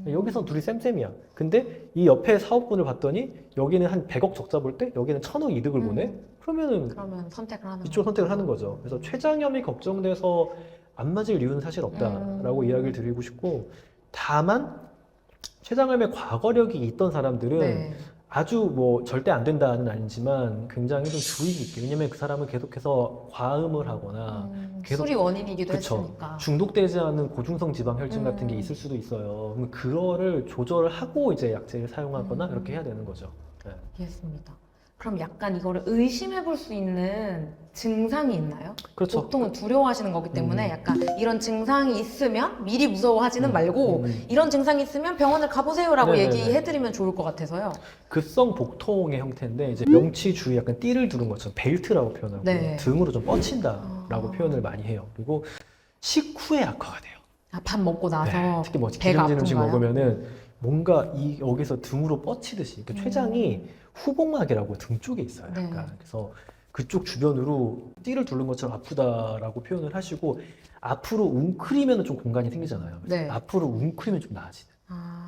Speaker 2: 여기서 둘이 쌤쌤이야. 근데 이 옆에 사업분을 봤더니 여기는 한 100억 적자 볼 때 여기는 1000억 이득을 보네? 그러면은
Speaker 1: 그러면 선택을 하는
Speaker 2: 이쪽
Speaker 1: 거죠.
Speaker 2: 선택을 하는 거죠. 그래서 췌장염이 걱정돼서 안 맞을 이유는 사실 없다라고 이야기를 드리고 싶고, 다만 췌장염의 과거력이 있던 사람들은
Speaker 1: 네.
Speaker 2: 아주 뭐 절대 안 된다는 아니지만 굉장히 좀 주의 깊게, 왜냐면 그 사람은 계속해서 과음을 하거나 계속
Speaker 1: 술이 원인이기도
Speaker 2: 그쵸.
Speaker 1: 했으니까.
Speaker 2: 중독되지 않은 고중성 지방 혈증 같은 게
Speaker 1: 음.
Speaker 2: 있을 수도 있어요. 그럼 그거를 조절을 하고 이제 약제를 사용하거나 이렇게 해야 되는 거죠. 네.
Speaker 1: 이해했습니다. 그럼 약간 이거를 의심해 볼 수 있는 증상이 있나요?
Speaker 2: 그렇죠.
Speaker 1: 보통은 두려워하시는 거기 때문에
Speaker 2: 음.
Speaker 1: 약간 이런 증상이 있으면 미리 무서워하지는 말고 이런 증상이 있으면 병원을 가보세요라고
Speaker 2: 네네네.
Speaker 1: 얘기해드리면 좋을 것 같아서요.
Speaker 2: 급성 복통의 형태인데 이제 명치 주위 약간 띠를 두른 것처럼 벨트라고 표현하고
Speaker 1: 네.
Speaker 2: 등으로 좀 뻗친다라고
Speaker 1: 아.
Speaker 2: 표현을 많이 해요. 그리고 식후에 악화가 돼요.
Speaker 1: 아, 밥 먹고 나서
Speaker 2: 네, 특히 뭐
Speaker 1: 배가
Speaker 2: 기름진 음식
Speaker 1: 아픈가요?
Speaker 2: 먹으면은 뭔가 이 여기서 등으로 뻗치듯이 그러니까 췌장이 후복막이라고 등 쪽에 있어요.
Speaker 1: 네.
Speaker 2: 약간. 그래서 그쪽 주변으로 띠를 두른 것처럼 아프다라고 표현을 하시고, 앞으로 웅크리면 좀 공간이 생기잖아요. 그래서
Speaker 1: 네.
Speaker 2: 앞으로 웅크리면 좀 나아지는.
Speaker 1: 아.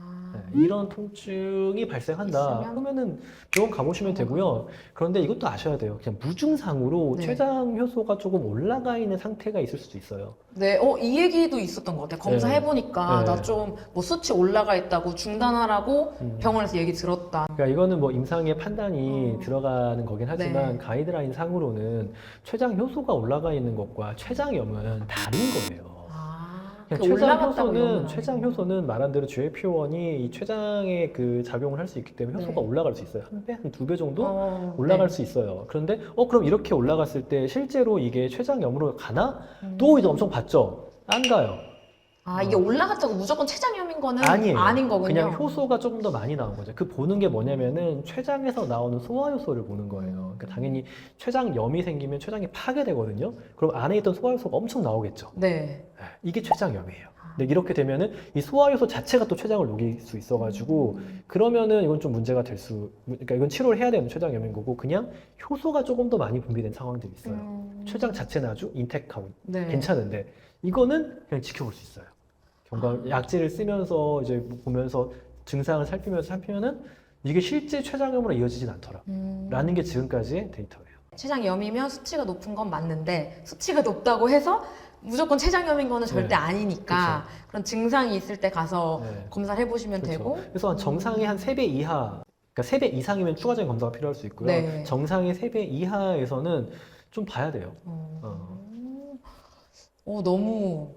Speaker 2: 네, 이런 통증이 발생한다.
Speaker 1: 있으면?
Speaker 2: 그러면은 병원 가보시면 되고요. 그런데 이것도 아셔야 돼요. 그냥 무증상으로
Speaker 1: 네.
Speaker 2: 췌장 효소가 조금 올라가 있는 상태가 있을 수도 있어요.
Speaker 1: 네, 이 얘기도 있었던 것 같아요. 검사해보니까
Speaker 2: 네.
Speaker 1: 나 좀 뭐 수치 올라가 있다고 중단하라고 병원에서 얘기 들었다.
Speaker 2: 그러니까 이거는 뭐 임상의 판단이
Speaker 1: 어.
Speaker 2: 들어가는 거긴 하지만
Speaker 1: 네.
Speaker 2: 가이드라인 상으로는 췌장 효소가 올라가 있는 것과 췌장염은 다른 거예요.
Speaker 1: 아,
Speaker 2: 그냥
Speaker 1: 그 올라갔다고 염은
Speaker 2: 췌장
Speaker 1: 아니고.
Speaker 2: 효소는 말한 대로 GLP-1이 이 췌장에 그 작용을 할 수 있기 때문에 효소가
Speaker 1: 네.
Speaker 2: 올라갈 수 있어요. 한 배, 한 2배 정도
Speaker 1: 네.
Speaker 2: 올라갈 수 있어요. 그런데 그럼 이렇게 올라갔을 때 실제로 이게 췌장염으로 가나? 또 이제 엄청 봤죠. 안 가요.
Speaker 1: 아, 이게 올라갔다고 무조건 췌장염인 거는
Speaker 2: 아니에요.
Speaker 1: 아닌 거군요.
Speaker 2: 그냥 효소가 조금 더 많이 나온 거죠. 그 보는 게 뭐냐면은 췌장에서 나오는 소화 효소를 보는 거예요. 그러니까 당연히 췌장염이 생기면 췌장이 파괴되거든요. 그럼 안에 있던 소화 효소가 엄청 나오겠죠.
Speaker 1: 네.
Speaker 2: 이게 췌장염이에요. 근데 이렇게 되면은 이 소화 효소 자체가 또 췌장을 녹일 수 있어가지고 그러면은 이건 좀 문제가 그러니까 이건 치료를 해야 되는 췌장염인 거고, 그냥 효소가 조금 더 많이 분비된 상황들이 있어요. 췌장 자체는 아주 인택하고
Speaker 1: 네.
Speaker 2: 괜찮은데 이거는 그냥 지켜볼 수 있어요. 약제를 쓰면서 이제 보면서 증상을 살피면은 이게 실제 췌장염으로 이어지진 않더라. 라는 게 지금까지의 데이터예요.
Speaker 1: 췌장염이면 수치가 높은 건 맞는데 수치가 높다고 해서 무조건 췌장염인 거는 절대
Speaker 2: 네.
Speaker 1: 아니니까 그런 증상이 있을 때 가서
Speaker 2: 네.
Speaker 1: 검사를 해보시면
Speaker 2: 그렇죠.
Speaker 1: 되고
Speaker 2: 그래서 정상이 한 3배 이하, 그러니까 3배 이상이면 추가적인 검사가 필요할 수 있고요.
Speaker 1: 네.
Speaker 2: 정상이 3배 이하에서는 좀 봐야 돼요.
Speaker 1: 너무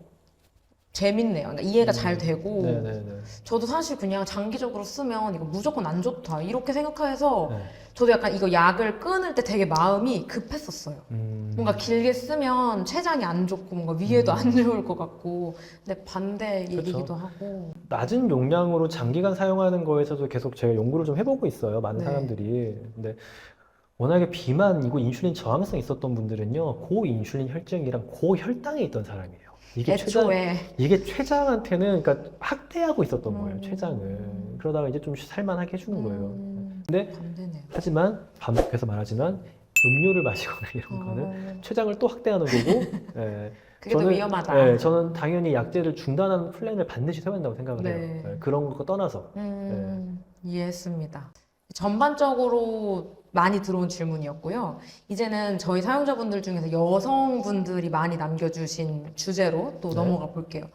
Speaker 1: 재밌네요. 그러니까 이해가 잘 되고
Speaker 2: 네네네.
Speaker 1: 저도 사실 그냥 장기적으로 쓰면 이거 무조건 안 좋다 이렇게 생각해서
Speaker 2: 네.
Speaker 1: 저도 약간 이거 약을 끊을 때 되게 마음이 급했었어요. 뭔가 길게 쓰면 췌장이 안 좋고 뭔가 위에도 안 좋을 것 같고 근데 반대 얘기기도 하고
Speaker 2: 낮은 용량으로 장기간 사용하는 거에서도 계속 제가 연구를 좀 해보고 있어요. 많은
Speaker 1: 네.
Speaker 2: 사람들이. 근데 워낙에 비만이고 인슐린 저항성 있었던 분들은요, 고인슐린 혈증이랑 고혈당에 있던 사람이에요. 이게
Speaker 1: 애초에
Speaker 2: 이게 췌장한테는 그러니까 학대하고 있었던 거예요, 췌장을. 그러다가 이제 좀 살만하게 해주는 거예요. 근데
Speaker 1: 반대네요.
Speaker 2: 하지만 반복해서 말하지만 음료를 마시거나 이런 거는 췌장을 또 확대하는 거고 예,
Speaker 1: 그게 더 위험하다.
Speaker 2: 예, 저는 당연히 약제를 중단하는 플랜을 반드시 세워야 한다고 생각을
Speaker 1: 네.
Speaker 2: 해요. 예, 그런 거 떠나서.
Speaker 1: 이해했습니다. 전반적으로 많이 들어온 질문이었고요. 이제는 저희 사용자분들 중에서 여성분들이 많이 남겨주신 주제로 또
Speaker 2: 네.
Speaker 1: 넘어가 볼게요.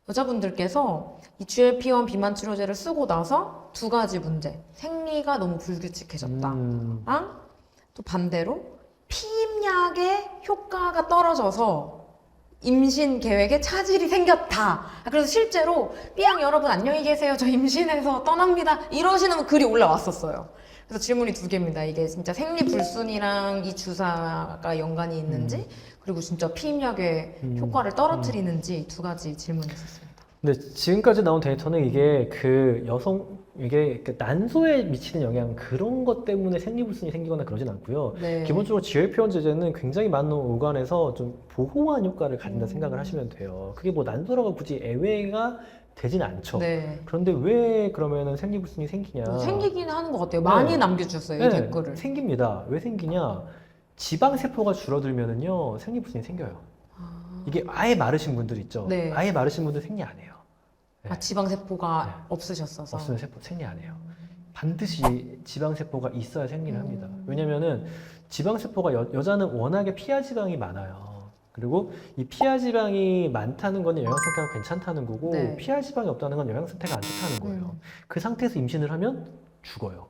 Speaker 1: 여자분들께서 이 GLP-1 비만 치료제를 쓰고 나서 두 가지 문제. 생리가 너무 불규칙해졌다. 랑 또 반대로 피임약의 효과가 떨어져서 임신 계획에 차질이 생겼다. 그래서 실제로 삐양 여러분 안녕히 계세요. 저 임신해서 떠납니다. 이러시는 글이 올라왔었어요. 그래서 질문이 두 개입니다. 이게 진짜 생리 불순이랑 이 주사가 연관이 있는지 그리고 진짜 피임약의 효과를 떨어뜨리는지 두 가지 질문이 있었습니다.
Speaker 2: 근데 지금까지 나온 데이터는 이게 그 이게 그 난소에 미치는 영향 그런 것 때문에 생리불순이 생기거나 그러진 않고요.
Speaker 1: 네.
Speaker 2: 기본적으로 GLP-1 제제는 굉장히 많은 오간에서 좀 보호한 효과를 가진다 생각을 하시면 돼요. 그게 뭐 난소라고 굳이 애외가 되진 않죠.
Speaker 1: 네.
Speaker 2: 그런데 왜 그러면은 생리불순이 생기냐?
Speaker 1: 생기긴 하는 것 같아요. 많이
Speaker 2: 네.
Speaker 1: 남겨주셨어요, 이
Speaker 2: 네,
Speaker 1: 댓글을.
Speaker 2: 생깁니다. 왜 생기냐? 지방 세포가 줄어들면은요 생리불순이 생겨요. 이게 아예 마르신 분들 있죠.
Speaker 1: 네.
Speaker 2: 아예 마르신 분들 생리 안 해요.
Speaker 1: 아, 지방세포가 없으셨어서.
Speaker 2: 없으면 생리 안 해요. 반드시 지방세포가 있어야 생리를 합니다. 왜냐면은 지방세포가 여자는 워낙에 피하지방이 많아요. 그리고 이 피하지방이 많다는 건 영양상태가 괜찮다는 거고
Speaker 1: 네.
Speaker 2: 피하지방이 없다는 건 영양상태가 안 좋다는 거예요. 그 상태에서 임신을 하면 죽어요.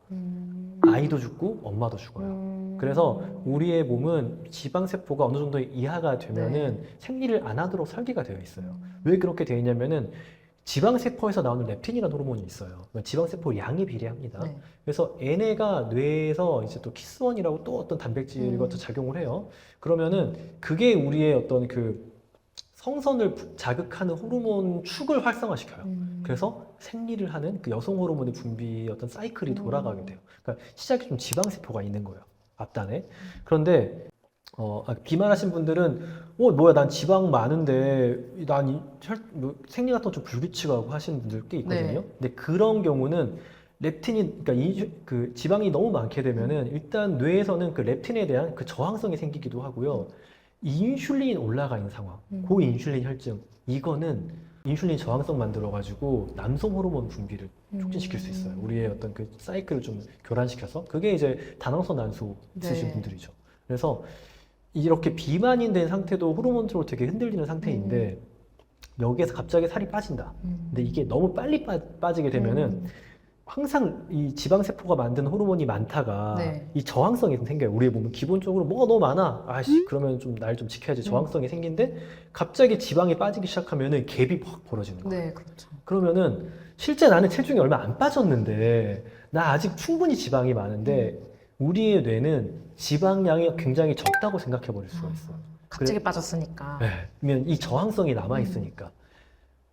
Speaker 2: 아이도 죽고 엄마도 죽어요. 그래서 우리의 몸은 지방세포가 어느 정도 이하가 되면은 생리를 안 하도록 설계가 되어 있어요. 왜 그렇게 되어 있냐면은 지방세포에서 나오는 렙틴이라는 호르몬이 있어요. 지방세포 양이 비례합니다.
Speaker 1: 네.
Speaker 2: 그래서 얘네가 뇌에서 이제 또 키스원이라고 또 어떤 단백질과 또 작용을 해요. 그러면은 그게 우리의 어떤 그 성선을 자극하는 호르몬 축을 활성화시켜요. 그래서 생리를 하는 그 여성 호르몬의 분비 어떤 사이클이 돌아가게 돼요. 그러니까 시작에 좀 지방세포가 있는 거예요. 앞단에. 그런데 비만하신 분들은 뭐야 난 지방 많은데 난 생리 같은 거 좀 불규칙하고 하시는 분들 꽤 있거든요.
Speaker 1: 네.
Speaker 2: 근데 그런 경우는 렙틴이 그러니까 그 지방이 너무 많게 되면은 일단 뇌에서는 그 렙틴에 대한 그 저항성이 생기기도 하고요. 인슐린이 올라가 있는 상황, 고인슐린 혈증 이거는 인슐린 저항성 만들어 가지고 남성 호르몬 분비를 촉진시킬 수 있어요. 우리의 어떤 그 사이클을 좀 교란시켜서 그게 이제 다낭성 난소 있으신
Speaker 1: 네.
Speaker 2: 분들이죠. 그래서 이렇게 비만이 된 상태도 호르몬으로 되게 흔들리는 상태인데 여기에서 갑자기 살이 빠진다. 근데 이게 너무 빨리 빠지게 되면은 항상 이 지방세포가 만드는 호르몬이 많다가
Speaker 1: 네.
Speaker 2: 이 저항성이 좀 생겨요. 우리의 몸은 기본적으로 뭐가 너무 많아. 아씨, 그러면 좀 날 좀 지켜야지. 저항성이 생긴데 갑자기 지방이 빠지기 시작하면은 갭이 확 벌어지는 거예요.
Speaker 1: 네, 그렇죠.
Speaker 2: 그러면은 실제 나는 체중이 얼마 안 빠졌는데 나 아직 충분히 지방이 많은데 우리의 뇌는 지방량이 굉장히 적다고 생각해 버릴 수가 있어요.
Speaker 1: 갑자기 빠졌으니까.
Speaker 2: 네, 그러면 이 저항성이 남아 있으니까.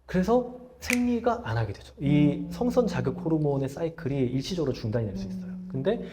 Speaker 2: 그래서 생리가 안 하게 되죠. 이 성선 자극 호르몬의 사이클이 일시적으로 중단이 될 수 있어요. 근데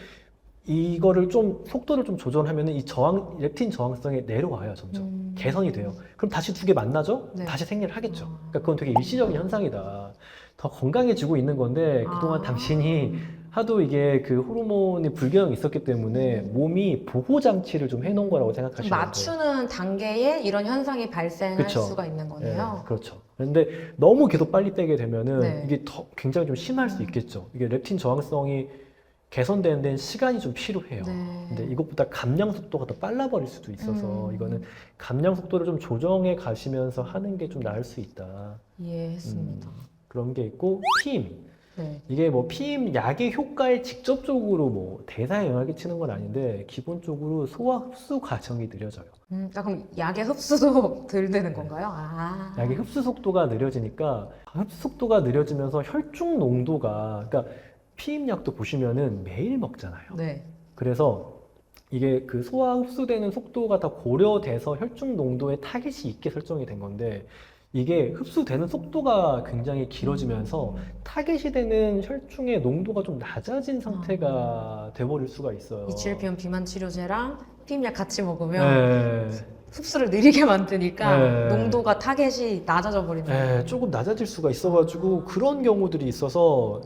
Speaker 2: 이거를 좀 속도를 좀 조절하면은 이 렙틴 저항성이 내려와요, 점점. 개선이 돼요. 그럼 다시 두 개 만나죠?
Speaker 1: 네.
Speaker 2: 다시 생리를 하겠죠. 그러니까 그건 되게 일시적인 현상이다. 더 건강해지고 있는 건데 그동안 당신이 하도 이게 그 호르몬이 불균형이 있었기 때문에 몸이 보호 장치를 좀 해놓은 거라고
Speaker 1: 좀
Speaker 2: 생각하시면 돼요.
Speaker 1: 맞추는 단계에 이런 현상이 발생할
Speaker 2: 그쵸.
Speaker 1: 수가 있는 거네요.
Speaker 2: 네, 그렇죠. 그런데 너무 계속 빨리 빼게 되면은
Speaker 1: 네.
Speaker 2: 이게 더 굉장히 좀 심할 수 있겠죠. 이게 렙틴 저항성이 개선되는 데는 시간이 좀 필요해요.
Speaker 1: 네.
Speaker 2: 근데 이것보다 감량 속도가 더 빨라버릴 수도 있어서 이거는 감량 속도를 좀 조정해 가시면서 하는 게 좀 나을 수 있다.
Speaker 1: 이해했습니다.
Speaker 2: 그런 게 있고 피임.
Speaker 1: 네.
Speaker 2: 이게 뭐 피임 약의 효과에 직접적으로 뭐 대사에 영향을 끼치는 건 아닌데 기본적으로 소화 흡수 과정이 느려져요.
Speaker 1: 그럼 약의 흡수도 덜 되는 건가요? 아.
Speaker 2: 약의 흡수 속도가 느려지니까 흡수 속도가 느려지면서 혈중 농도가 그러니까 피임약도 보시면은 매일 먹잖아요.
Speaker 1: 네.
Speaker 2: 그래서 이게 그 소화 흡수되는 속도가 다 고려돼서 혈중 농도의 타깃이 있게 설정이 된 건데 이게 흡수되는 속도가 굉장히 길어지면서 타겟이 되는 혈중의 농도가 좀 낮아진 상태가 돼버릴 수가 있어요.
Speaker 1: 이 GLP-1 비만 치료제랑 피임약 같이 먹으면
Speaker 2: 네.
Speaker 1: 흡수를 느리게 만드니까
Speaker 2: 네.
Speaker 1: 농도가 타겟이 낮아져 버리는 거예요.
Speaker 2: 조금 낮아질 수가 있어가지고 그런 경우들이 있어서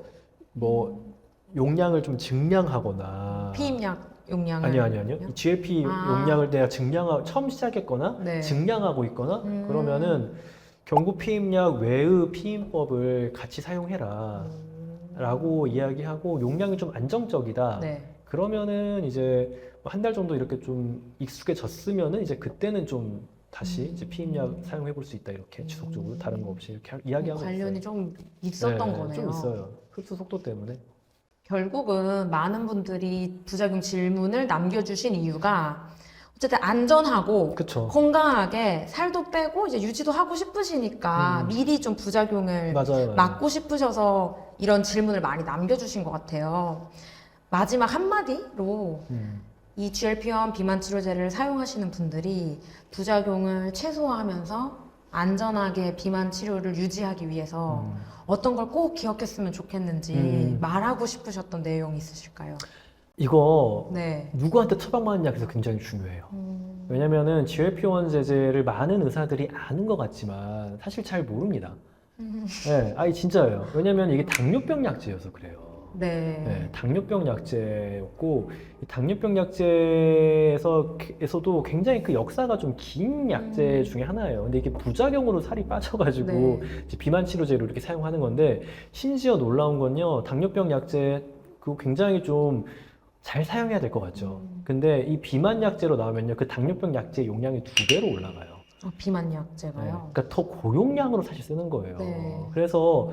Speaker 2: 뭐 용량을 좀 증량하거나
Speaker 1: 피임약 용량을
Speaker 2: 아니요. 이 GLP 용량을 내가 처음 시작했거나
Speaker 1: 네.
Speaker 2: 증량하고 있거나 그러면은 경구 피임약 외의 피임법을 같이 사용해라 라고 이야기하고 용량이 좀 안정적이다.
Speaker 1: 네.
Speaker 2: 그러면은 이제 한 달 정도 이렇게 좀 익숙해졌으면은 이제 그때는 좀 다시 이제 피임약 사용해 볼 수 있다. 이렇게 지속적으로 다른 거 없이 이렇게 이야기하고
Speaker 1: 관련이
Speaker 2: 있어요.
Speaker 1: 좀 있었던
Speaker 2: 네,
Speaker 1: 거네요.
Speaker 2: 좀 있어요. 흡수 속도 때문에.
Speaker 1: 결국은 많은 분들이 부작용 질문을 남겨주신 이유가 어쨌든 안전하고
Speaker 2: 그쵸.
Speaker 1: 건강하게 살도 빼고 이제 유지도 하고 싶으시니까 미리 좀 부작용을
Speaker 2: 맞아요.
Speaker 1: 막고 싶으셔서 이런 질문을 많이 남겨주신 것 같아요. 마지막 한마디로 이 GLP-1 비만 치료제를 사용하시는 분들이 부작용을 최소화하면서 안전하게 비만 치료를 유지하기 위해서 어떤 걸 꼭 기억했으면 좋겠는지 말하고 싶으셨던 내용이 있으실까요?
Speaker 2: 이거
Speaker 1: 네.
Speaker 2: 누구한테 처방받느냐 그래서 굉장히 중요해요. 왜냐면은 GLP-1 제제를 많은 의사들이 아는 것 같지만 사실 잘 모릅니다. 네, 아니 진짜예요. 왜냐면 이게 당뇨병 약제여서 그래요.
Speaker 1: 네.
Speaker 2: 네, 당뇨병 약제였고 이 당뇨병 약제에서도 굉장히 그 역사가 좀 긴 약제 중에 하나예요. 근데 이게 부작용으로 살이 빠져가지고
Speaker 1: 네.
Speaker 2: 이제 비만 치료제로 이렇게 사용하는 건데 심지어 놀라운 건요 당뇨병 약제 그거 굉장히 좀 잘 사용해야 될 것 같죠. 근데 이 비만 약제로 나오면요 그 당뇨병 약제 용량이 2배로 올라가요.
Speaker 1: 비만
Speaker 2: 네,
Speaker 1: 약제가요.
Speaker 2: 그러니까 더 고용량으로 사실 쓰는 거예요.
Speaker 1: 네.
Speaker 2: 그래서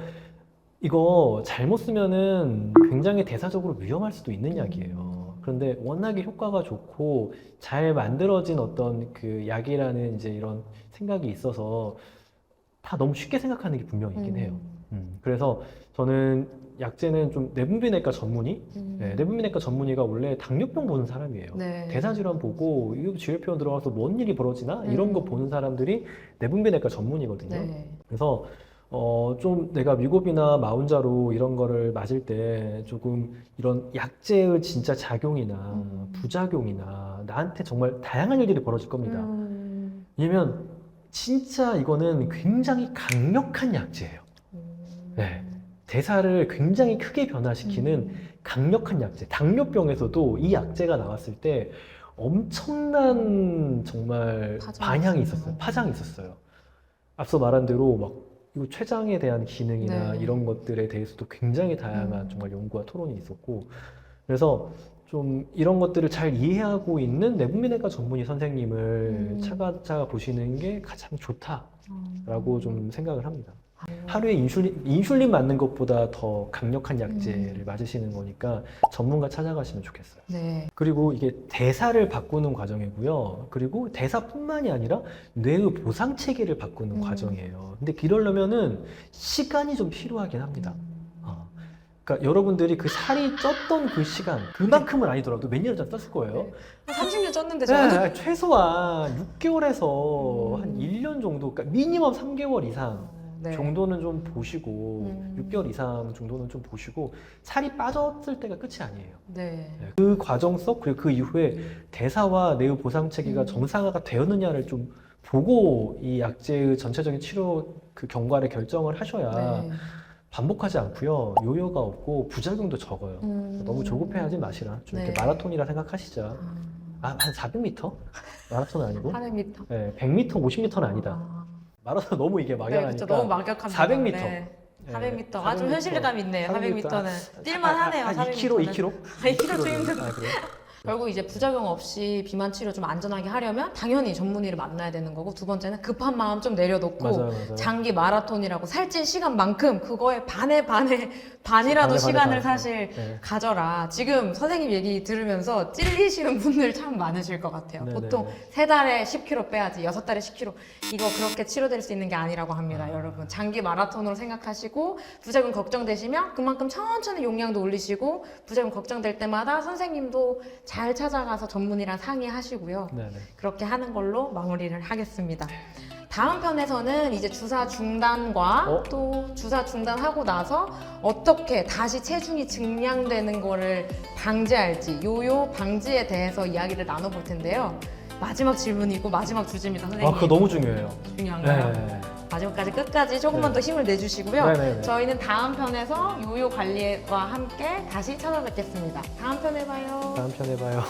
Speaker 2: 이거 잘못 쓰면은 굉장히 대사적으로 위험할 수도 있는 약이에요. 그런데 워낙에 효과가 좋고 잘 만들어진 어떤 그 약이라는 이제 이런 생각이 있어서 다 너무 쉽게 생각하는 게 분명히 있긴 해요. 그래서 저는 약제는 좀 내분비내과 전문의, 네, 내분비내과 전문의가 원래 당뇨병 보는 사람이에요.
Speaker 1: 네.
Speaker 2: 대사질환 보고 이거 GLP-1 들어가서 뭔 일이 벌어지나 이런 거 보는 사람들이 내분비내과 전문이거든요.
Speaker 1: 네.
Speaker 2: 그래서 좀 내가 위고비나 마운자로 이런 거를 맞을 때 조금 이런 약제의 진짜 작용이나 부작용이나 나한테 정말 다양한 일들이 벌어질 겁니다. 왜냐면 진짜 이거는 굉장히 강력한 약제예요. 네. 대사를 굉장히 크게 변화시키는 강력한 약제. 당뇨병에서도 이 약제가 나왔을 때 엄청난 정말 반향이 있었어요. 파장이 있었어요. 앞서 말한 대로 막 이 췌장에 대한 기능이나
Speaker 1: 네.
Speaker 2: 이런 것들에 대해서도 굉장히 다양한 정말 연구와 토론이 있었고 그래서 좀 이런 것들을 잘 이해하고 있는 내분비내과 전문의 선생님을 찾아 보시는 게 가장 좋다라고 좀 생각을 합니다. 하루에 인슐린 맞는 것보다 더 강력한 약제를 맞으시는 거니까 전문가 찾아가시면 좋겠어요.
Speaker 1: 네.
Speaker 2: 그리고 이게 대사를 바꾸는 과정이고요. 그리고 대사뿐만이 아니라 뇌의 보상 체계를 바꾸는 과정이에요. 근데 이러려면은 시간이 좀 필요하긴 합니다. 그러니까 여러분들이 그 살이 쪘던 그 시간, 그만큼은 아니더라도 몇 년을 쪘을 거예요.
Speaker 1: 30년 쪘는데 저는
Speaker 2: 네, 최소한 6개월에서 한 1년 정도, 그러니까 미니멈 3개월 이상
Speaker 1: 네.
Speaker 2: 정도는 좀 보시고 6개월 이상 정도는 좀 보시고 살이 빠졌을 때가 끝이 아니에요.
Speaker 1: 네.
Speaker 2: 그 과정 속 그리고 그 이후에 대사와 뇌의 보상 체계가 정상화가 되었느냐를 좀 보고 이 약제의 전체적인 치료 그 경과를 결정을 하셔야
Speaker 1: 네.
Speaker 2: 반복하지 않고요. 요요가 없고 부작용도 적어요. 너무 조급해하지 마시라. 좀 이렇게
Speaker 1: 네.
Speaker 2: 마라톤이라 생각하시자. 한 400m? 마라톤은 아니고?
Speaker 1: 400m.
Speaker 2: 네, 100m, 50m는 아니다. 마라톤 너무 이게
Speaker 1: 네,
Speaker 2: 막연하니까.
Speaker 1: 그렇죠. 너무 막역합니다.
Speaker 2: 400m.
Speaker 1: 네.
Speaker 2: 네,
Speaker 1: 400m.
Speaker 2: 400m.
Speaker 1: 아주 현실감 있네요. 400m는. 뛸만 하네요.
Speaker 2: 한 2km,
Speaker 1: 400m 는.
Speaker 2: 2km?
Speaker 1: 2km 좀 힘들어.
Speaker 2: 아, 그래요?
Speaker 1: 결국 이제 부작용 없이 비만 치료 좀 안전하게 하려면 당연히 전문의를 만나야 되는 거고 두 번째는 급한 마음 좀 내려놓고
Speaker 2: 맞아요.
Speaker 1: 장기 마라톤이라고 살찐 시간만큼 그거에 반이라도
Speaker 2: 반에,
Speaker 1: 시간을
Speaker 2: 반에.
Speaker 1: 사실
Speaker 2: 네.
Speaker 1: 가져라. 지금 선생님 얘기 들으면서 찔리시는 분들 참 많으실 것 같아요.
Speaker 2: 네네네.
Speaker 1: 보통 3달에 10kg 빼야지 6달에 10kg 이거 그렇게 치료될 수 있는 게 아니라고 합니다. 여러분 장기 마라톤으로 생각하시고 부작용 걱정되시면 그만큼 천천히 용량도 올리시고 부작용 걱정될 때마다 선생님도 잘 찾아가서 전문의랑 상의하시고요.
Speaker 2: 네네.
Speaker 1: 그렇게 하는 걸로 마무리를 하겠습니다. 다음 편에서는 이제 주사 중단과 또 주사 중단하고 나서 어떻게 다시 체중이 증량되는 거를 방지할지 요요 방지에 대해서 이야기를 나눠볼 텐데요. 마지막 질문이고 마지막 주제입니다, 선생님.
Speaker 2: 그거 너무 중요해요.
Speaker 1: 중요한가요?
Speaker 2: 네.
Speaker 1: 마지막까지 끝까지 조금만
Speaker 2: 네.
Speaker 1: 더 힘을 내주시고요.
Speaker 2: 네네네.
Speaker 1: 저희는 다음 편에서 요요 관리와 함께 다시 찾아뵙겠습니다. 다음 편에 봐요.
Speaker 2: 다음 편에 봐요.